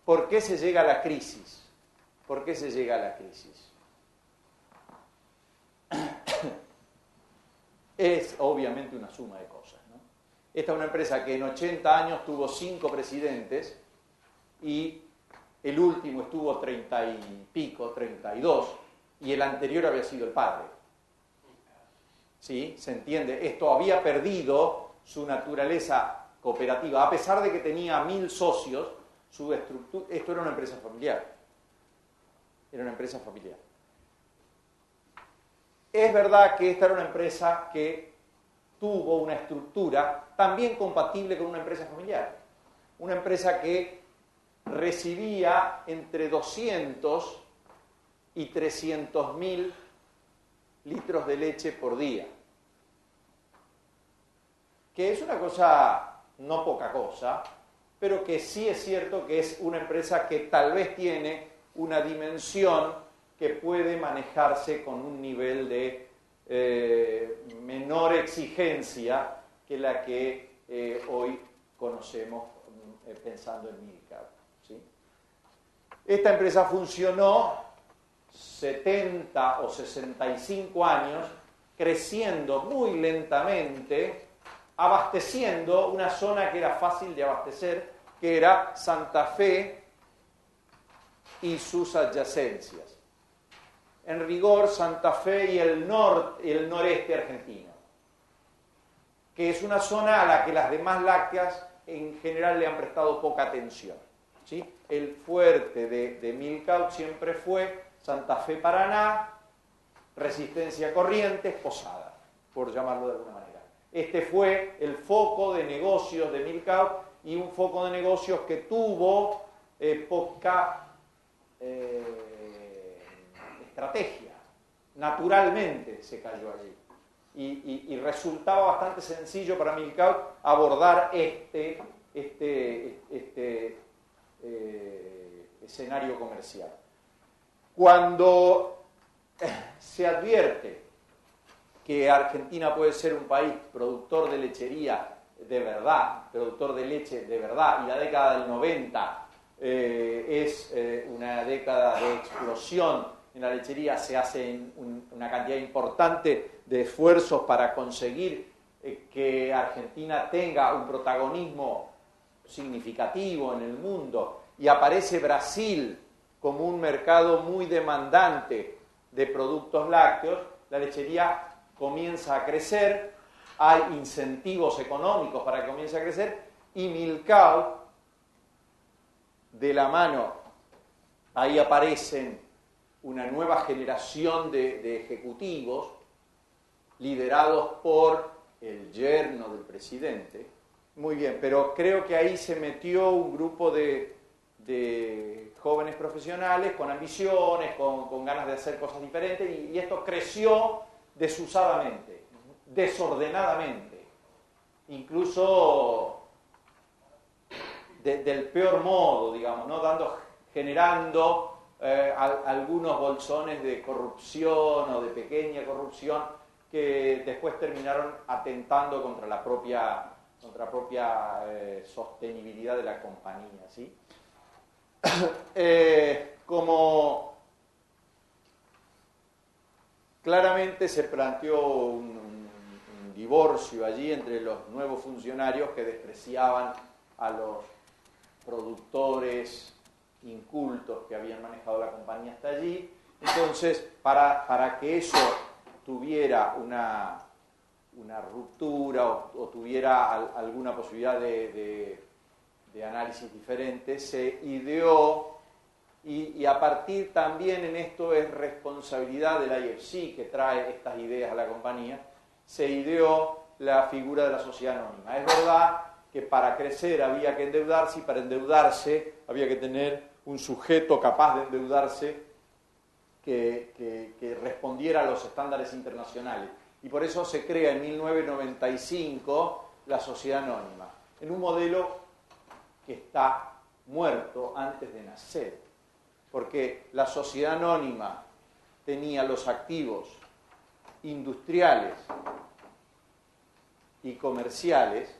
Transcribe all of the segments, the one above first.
¿Por qué se llega a la crisis? ¿Por qué se llega a la crisis? Es obviamente una suma de cosas, ¿no? Esta es una empresa que en 80 años tuvo 5 presidentes y el último estuvo 30 y pico, 32, y el anterior había sido el padre. ¿Sí? ¿Se entiende? Esto había perdido su naturaleza cooperativa, a pesar de que tenía 1000 socios, su estructura, esto era una empresa familiar. Era una empresa familiar. Es verdad que esta era una empresa que tuvo una estructura también compatible con una empresa familiar. Una empresa que recibía entre 200 y 300.000 litros de leche por día. Que es una cosa, no poca cosa, pero que sí es cierto que es una empresa que tal vez tiene una dimensión que puede manejarse con un nivel de menor exigencia que la que hoy conocemos pensando en Milcap, ¿sí? Esta empresa funcionó 70 o 65 años, creciendo muy lentamente, abasteciendo una zona que era fácil de abastecer, que era Santa Fe y sus adyacencias. En rigor, Santa Fe y el noreste argentino, que es una zona a la que las demás lácteas en general le han prestado poca atención, ¿sí? El fuerte de Milcap siempre fue Santa Fe, Paraná, Resistencia, Corrientes, Posada, por llamarlo de alguna manera. Este fue el foco de negocios de Milcap y un foco de negocios que tuvo poca estrategia. Naturalmente se cayó allí. Y resultaba bastante sencillo para Milcap abordar este escenario comercial. Cuando se advierte que Argentina puede ser un país productor de lechería de verdad, productor de leche de verdad, y la década del 90 es una década de explosión en la lechería, se hace una cantidad importante de esfuerzos para conseguir que Argentina tenga un protagonismo significativo en el mundo, y aparece Brasil como un mercado muy demandante de productos lácteos, la lechería comienza a crecer, hay incentivos económicos para que comience a crecer, y Milcap, de la mano, ahí aparecen una nueva generación de ejecutivos liderados por el yerno del presidente. Muy bien, pero creo que ahí se metió un grupo de jóvenes profesionales con ambiciones, con ganas de hacer cosas diferentes, y esto creció desusadamente, desordenadamente, incluso del peor modo, digamos, ¿no? Generando algunos bolsones de corrupción o de pequeña corrupción que después terminaron atentando contra la propia sostenibilidad de la compañía, ¿sí? Como claramente se planteó un divorcio allí entre los nuevos funcionarios que despreciaban a los productores incultos que habían manejado la compañía hasta allí. Entonces, para que eso tuviera una ruptura o tuviera alguna posibilidad de análisis diferente, se ideó, y a partir también en esto es responsabilidad del IFC que trae estas ideas a la compañía, se ideó la figura de la sociedad anónima. Es verdad que para crecer había que endeudarse, y para endeudarse había que tener un sujeto capaz de endeudarse que respondiera a los estándares internacionales. Y por eso se crea en 1995 la sociedad anónima, en un modelo que está muerto antes de nacer, porque la sociedad anónima tenía los activos industriales y comerciales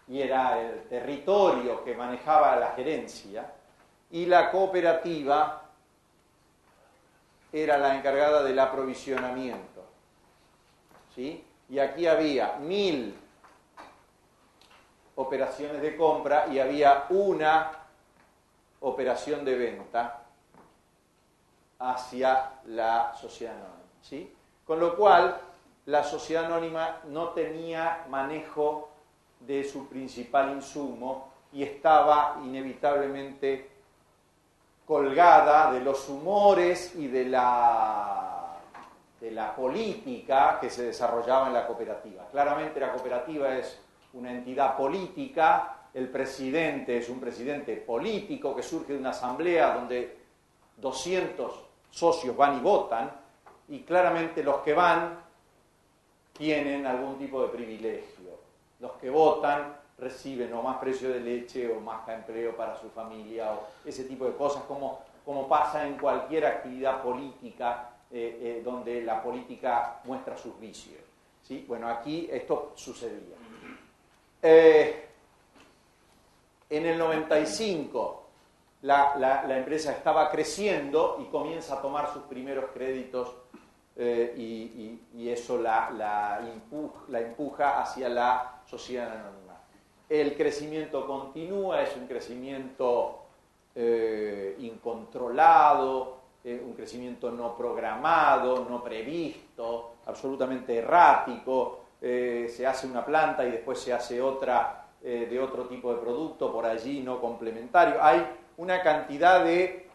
y era el territorio que manejaba la gerencia, y la cooperativa era la encargada del aprovisionamiento, ¿sí? Y aquí había 1000 operaciones de compra y había una operación de venta hacia la sociedad anónima, ¿sí? Con lo cual, la sociedad anónima no tenía manejo de su principal insumo y estaba inevitablemente colgada de los humores y de la política que se desarrollaba en la cooperativa. Claramente la cooperativa es una entidad política, el presidente es un presidente político que surge de una asamblea donde 200 socios van y votan, y claramente los que van tienen algún tipo de privilegio. Los que votan reciben o más precio de leche o más empleo para su familia o ese tipo de cosas, como pasa en cualquier actividad política donde la política muestra sus vicios, ¿sí? Bueno, aquí esto sucedía. En el 95 la empresa estaba creciendo y comienza a tomar sus primeros créditos y eso la empuja hacia la sociedad anónima. El crecimiento continúa, es un crecimiento incontrolado, un crecimiento no programado, no previsto, absolutamente errático. Se hace una planta y después se hace otra de otro tipo de producto por allí no complementario. Hay una cantidad de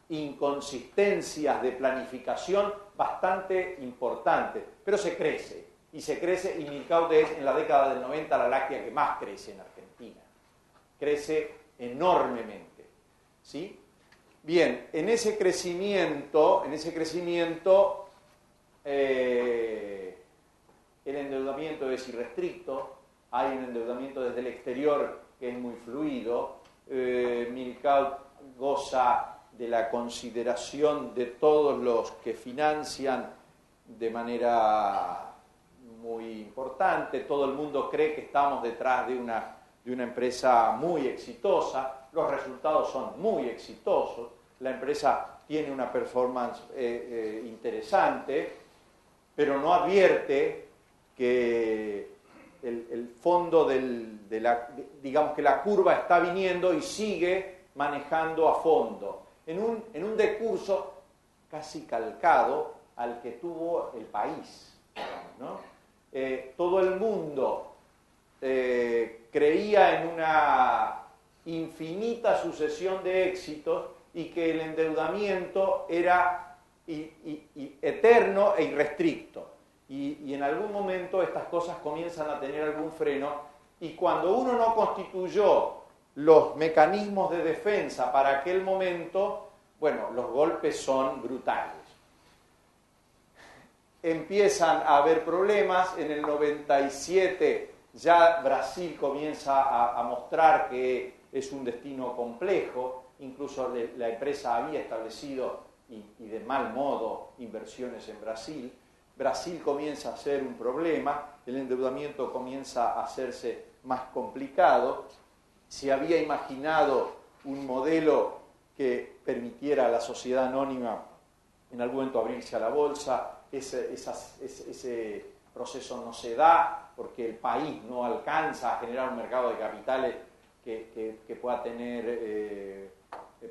inconsistencias de planificación bastante importante, pero se crece, y Milcaut es en la década del 90 la láctea que más crece en Argentina. Crece enormemente, ¿sí? Bien, en ese crecimiento el endeudamiento es irrestricto, hay un endeudamiento desde el exterior que es muy fluido, Milcaut goza de la consideración de todos los que financian de manera muy importante, todo el mundo cree que estamos detrás de una empresa muy exitosa, los resultados son muy exitosos, la empresa tiene una performance interesante, pero no advierte que el fondo digamos que la curva está viniendo y sigue manejando a fondo, en un decurso casi calcado al que tuvo el país, ¿no? Todo el mundo creía en una infinita sucesión de éxitos y que el endeudamiento era eterno e irrestricto. Y en algún momento estas cosas comienzan a tener algún freno, y cuando uno no constituyó los mecanismos de defensa para aquel momento, bueno, los golpes son brutales. Empiezan a haber problemas, en el 97 ya Brasil comienza a mostrar que es un destino complejo, incluso la empresa había establecido, y de mal modo, inversiones en Brasil. Brasil comienza a ser un problema, el endeudamiento comienza a hacerse más complicado. Se había imaginado un modelo que permitiera a la sociedad anónima en algún momento abrirse a la bolsa. Ese proceso no se da porque el país no alcanza a generar un mercado de capitales que pueda tener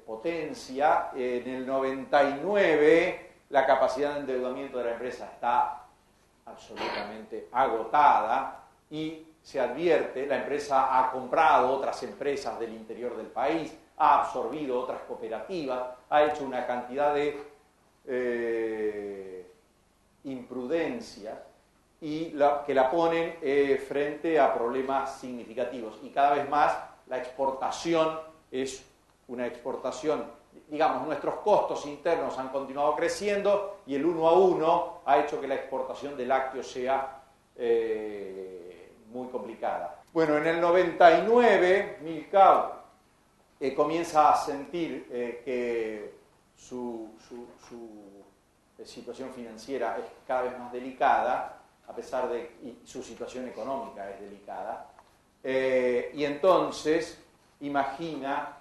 potencia. En el 99 la capacidad de endeudamiento de la empresa está absolutamente agotada y se advierte, la empresa ha comprado otras empresas del interior del país, ha absorbido otras cooperativas, ha hecho una cantidad de imprudencias y que la ponen frente a problemas significativos. Y cada vez más la exportación es una exportación, digamos, nuestros costos internos han continuado creciendo y el 1 a 1 ha hecho que la exportación de lácteos sea muy complicada. Bueno, en el 99 Milcaut comienza a sentir que su situación financiera es cada vez más delicada, a pesar de que su situación económica es delicada, Y entonces imagina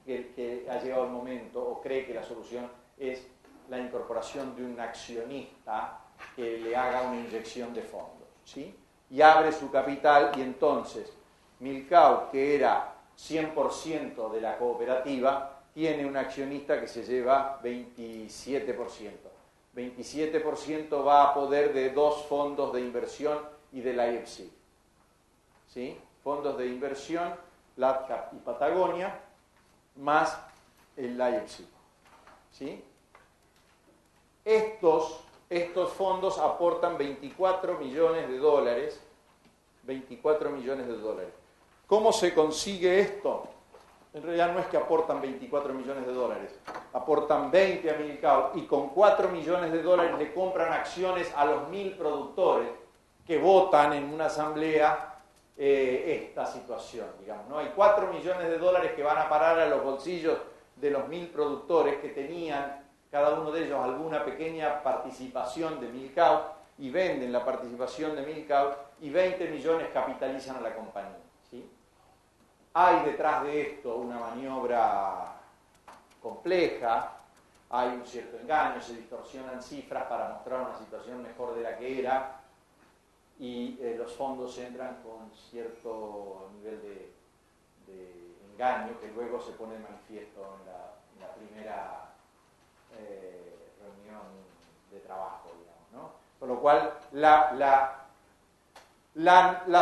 que ha llegado el momento, o cree que la solución es la incorporación de un accionista que le haga una inyección de fondos, ¿sí? Y abre su capital, y entonces Milcao, que era 100% de la cooperativa, tiene un accionista que se lleva 27%. 27% va a poder de dos fondos de inversión y del IFC, ¿sí? Fondos de inversión, LatCap y Patagonia, más el IFC, ¿sí? Estos fondos aportan 24 millones de dólares. 24 millones de dólares. ¿Cómo se consigue esto? En realidad no es que aportan 24 millones de dólares, aportan 20 a Milcao y con 4 millones de dólares le compran acciones a los 1.000 productores que votan en una asamblea esta situación, digamos, ¿no? Hay 4 millones de dólares que van a parar a los bolsillos de los 1.000 productores que tenían cada uno de ellos alguna pequeña participación de Milcao y venden la participación de Milcao y 20 millones capitalizan a la compañía, ¿sí? Hay detrás de esto una maniobra compleja, hay un cierto engaño, se distorsionan cifras para mostrar una situación mejor de la que era y los fondos entran con cierto nivel de engaño que luego se pone de manifiesto en la primera reunión de trabajo, digamos, ¿no? Con lo cual la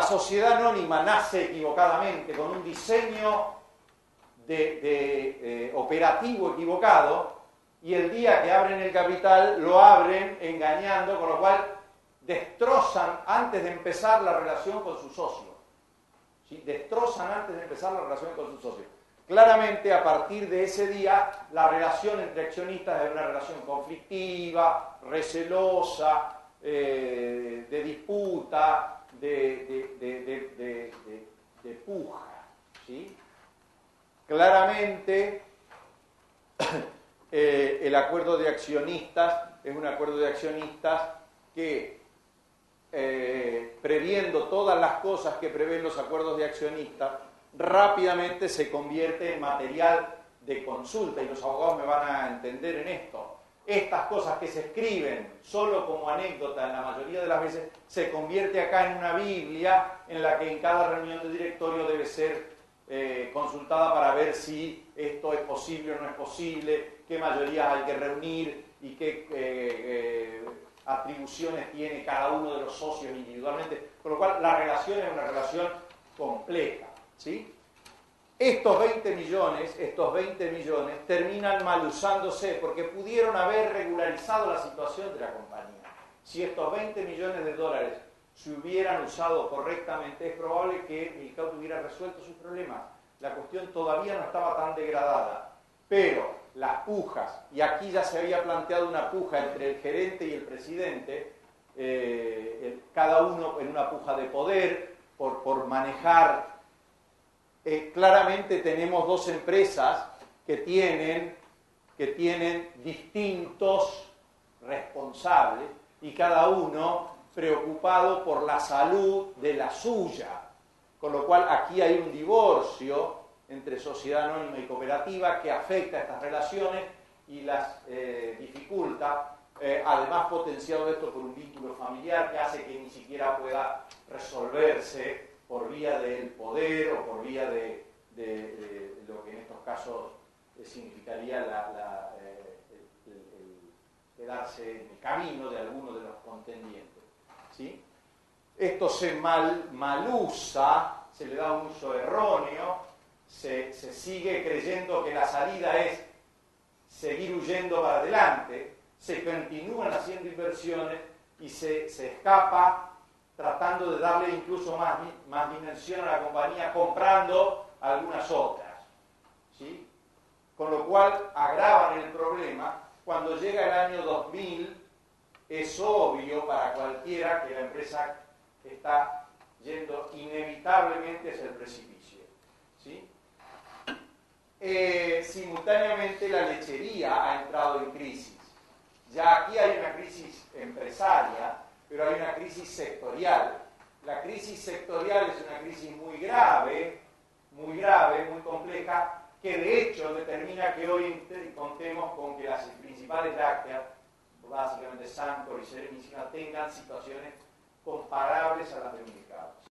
sociedad anónima nace equivocadamente, con un diseño operativo equivocado, y el día que abren el capital lo abren engañando, con lo cual destrozan antes de empezar la relación con su socio, ¿sí? Destrozan antes de empezar la relación con su socio. Claramente, a partir de ese día, la relación entre accionistas es una relación conflictiva, recelosa, de disputa, de puja, ¿sí? Claramente, el acuerdo de accionistas es un acuerdo de accionistas que, previendo todas las cosas que prevén los acuerdos de accionistas, rápidamente se convierte en material de consulta, y los abogados me van a entender en esto. Estas cosas que se escriben solo como anécdota en la mayoría de las veces, se convierte acá en una Biblia en la que en cada reunión de directorio debe ser consultada para ver si esto es posible o no es posible, qué mayorías hay que reunir y qué atribuciones tiene cada uno de los socios individualmente, con lo cual la relación es una relación compleja, ¿sí? Estos 20 millones terminan mal usándose porque pudieron haber regularizado la situación de la compañía. Si estos 20 millones de dólares se hubieran usado correctamente, es probable que Milcao tuviera resuelto sus problemas. La cuestión todavía no estaba tan degradada, pero las pujas, y aquí ya se había planteado una puja entre el gerente y el presidente, cada uno en una puja de poder, por manejar. Claramente tenemos dos empresas que tienen distintos responsables y cada uno preocupado por la salud de la suya, con lo cual aquí hay un divorcio entre sociedad anónima y cooperativa que afecta a estas relaciones y las dificulta, además potenciado esto por un vínculo familiar que hace que ni siquiera pueda resolverse por vía del poder o por vía de lo que en estos casos significaría el quedarse en el camino de alguno de los contendientes, ¿sí? Esto se malusa, se le da un uso erróneo, se sigue creyendo que la salida es seguir huyendo para adelante, se continúan haciendo inversiones y se escapa tratando de darle incluso más dimensión a la compañía, comprando algunas otras, ¿sí? Con lo cual agravan el problema. Cuando llega el año 2000, es obvio para cualquiera que la empresa está yendo inevitablemente hacia el precipicio, ¿sí? Simultáneamente la lechería ha entrado en crisis. Ya aquí hay una crisis empresaria, pero hay una crisis sectorial. La crisis sectorial es una crisis muy grave, muy compleja, que de hecho determina que hoy contemos con que las principales lácteas, básicamente Sancor y Serenísima, tengan situaciones comparables a las de mercados.